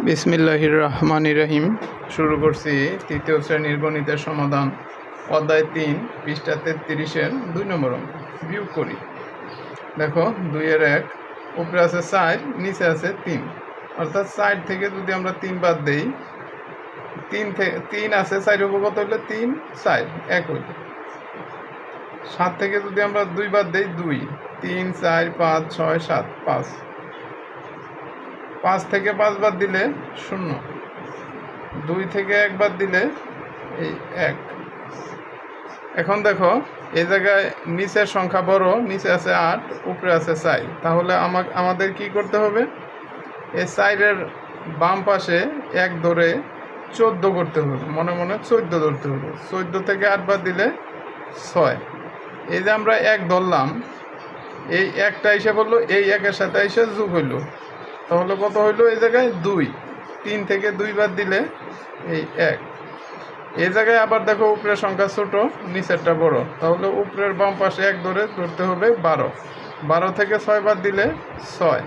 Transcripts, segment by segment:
বিসমিল্লাহির রহমানির রহিম। শুরু করছি তৃতীয় শ্রেণীর গণিতের সমাধান, অধ্যায় 3, পৃষ্ঠা 33-এর 2 নম্বর অঙ্ক। বিয়োগ করি। দেখো 2-এর 1, উপরে আছে 4, নিচে আছে 3, অর্থাৎ 4 থেকে যদি আমরা 3 বাদ দেই, 3 আছে 4 হবে কত হইলে 3, 4 1 হইল। 7 থেকে যদি আমরা 2 বাদ দেই, 2, 3 4 5 6 7 5, 5 থেকে 5 বাদ দিলে 0, 2 থেকে 1 বাদ দিলে এই 1। এখন দেখো এই জায়গায় নিচের সংখ্যা বড়, নিচে আছে 8, উপরে আছে 4, তাহলে আমাদের কি করতে হবে? এই 4-এর বাম পাশে 1 ধরে 14 করতে হবে, মনে মনে 14 ধরতে হবে। 14 থেকে 8 বাদ দিলে 6। এই যে আমরা 1 ধরলাম, এই 1টা এসে বললো, এই 1-এর সাথে এসে যোগ হইল, তাহলে কত হইলো? এই জায়গায় 2। 3 থেকে 2 বাদ দিলে এই 1। এই জায়গায় আবার দেখো উপরের সংখ্যা ছোট, নিচেরটা বড়, তাহলে উপরের বাম পাশে 1 ধরে ধরতে হবে 12। 12 থেকে 6 বাদ দিলে 6।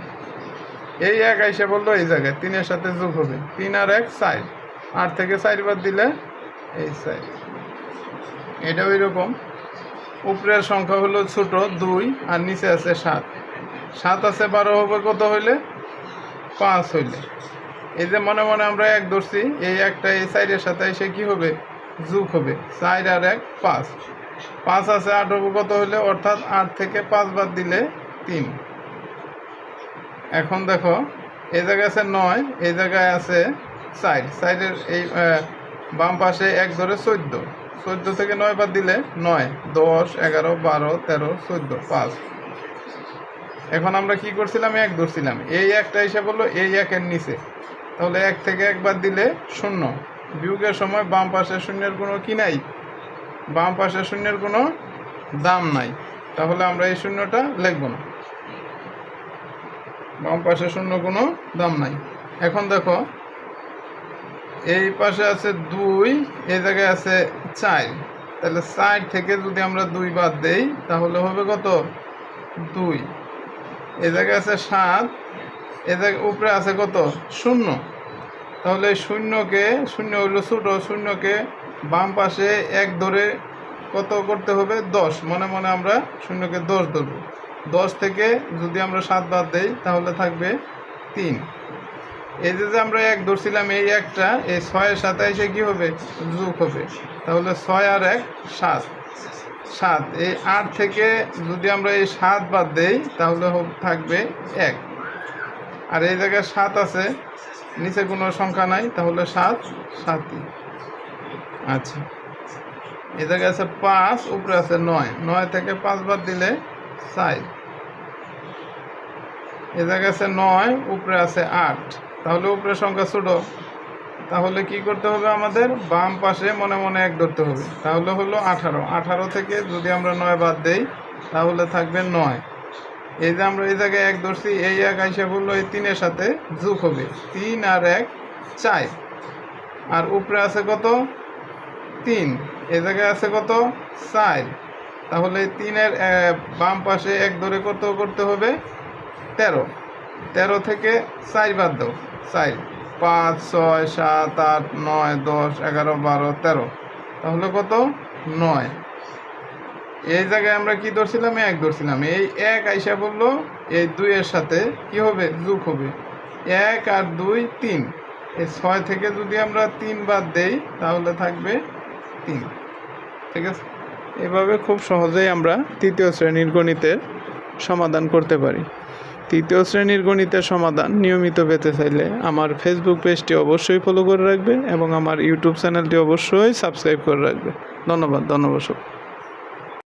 এই 1 এসে বললো এই জায়গায় 3-এর সাথে যোগ হবে, 3 আর 1 4। 8 থেকে 4 বাদ দিলে এই 4। এটা ওই রকম, উপরের সংখ্যা হলো ছোট 2 আর নিচে আছে 7। 7 আছে 12 হবে কত হইলে? 5 হইলে। এই যে মনে মনে আমরা 1 ধরছি, এই 1টা এই 4-এর সাথে এসে কি হবে? যোগ হবে, 4 আর 1 5। 5 আছে 8 হবে কত হইলে? অর্থাৎ 8 থেকে 5 বাদ দিলে 3। এখন দেখো এই জায়গায় আছে 9, এই জায়গায় আছে 4। 4-এর এই বাম পাশে 1 ধরে 14। 14 থেকে 9 বাদ দিলে 9, 10 11 12 13 14 5। এখন আমরা কি করছিলাম? 1 ধরছিলাম, এই 1টা এসে বললো এই 1-এর নিচে, তাহলে 1 থেকে 1 বাদ দিলে 0। বিয়োগের সময় বাম পাশে শূন্যের কোনো কি নাই? বাম পাশে শূন্যের কোনো দাম নাই, তাহলে আমরা এই শূন্যটা লিখব না, বাম পাশে শূন্য কোনো দাম নাই। এখন দেখো এই পাশে আছে 2, এই জায়গায় আছে 4, তাহলে 4 থেকে যদি আমরা 2 বাদ দেই, তাহলে হবে কত? 2। এই জায়গায় আছে 7, এই জায়গায় উপরে আছে কত? 0। তাহলে শূন্যকে, শূন্য হইল ছোটো, শূন্যকে বাম পাশে 1 ধরে কত করতে হবে? 10। মনে মনে আমরা শূন্যকে 10 ধরব। 10 থেকে যদি আমরা 7 বাদ দেই, তাহলে থাকবে 3। এই যে আমরা 1 ধরছিলাম, এই 1টা এই 6-এর সাথে এসে কি হবে? যোগ হবে, তাহলে 6 আর 1 7। 7 এই 8 থেকে যদি আমরা এই 7 বাদ দেই, তাহলে থাকবে 1। আর এই জায়গায় 7 আছে, নিচে কোনো সংখ্যা নাই, তাহলে 7 7ই। আচ্ছা, এই জায়গায় আছে 5, উপরে আছে 9। 9 থেকে 5 বাদ দিলে 4। এই জায়গায় আছে 9, উপরে আছে 8, তাহলে উপরের সংখ্যা ছোট, তাহলে কি করতে হবে? আমাদের বাম পাশে মনে মনে 1 ধরতে হবে, তাহলে হলো 18। 18 থেকে যদি আমরা 9 বাদ দেই, তাহলে থাকবে 9। এই যে আমরা এই জায়গায় 1 ধরছি, এই 1 আইসা বললো এই 3-এর সাথে যোগ হবে, 3 আর 1 4। আর উপরে আছে কত? 3। এই জায়গায় আছে কত? 4। তাহলে 3-এর বাম পাশে 1 ধরে কত করতে হবে? 13। 13 থেকে 4 বাদ দাও, 4 5 6 7 8 9 10 11 12 13, তাহলে কত? 9। এই জায়গায় আমরা কি ধরছিলাম? 1 ধরছিলাম, এই 1 আইসা বললো এই 2-এর সাথে কি হবে? যোগ হবে, 1 আর 2 3। এই 6 থেকে যদি আমরা 3 বাদ দেই, তাহলে থাকবে 3। ঠিক আছে, এভাবে খুব সহজেই আমরা তৃতীয় শ্রেণীর গণিতের সমাধান করতে পারি। তৃতীয় শ্রেণীর গণিতের সমাধান নিয়মিত পেতে চাইলে আমার ফেসবুক পেজটি অবশ্যই ফলো করে রাখবে এবং আমার ইউটিউব চ্যানেলটি অবশ্যই সাবস্ক্রাইব করে রাখবে। ধন্যবাদ।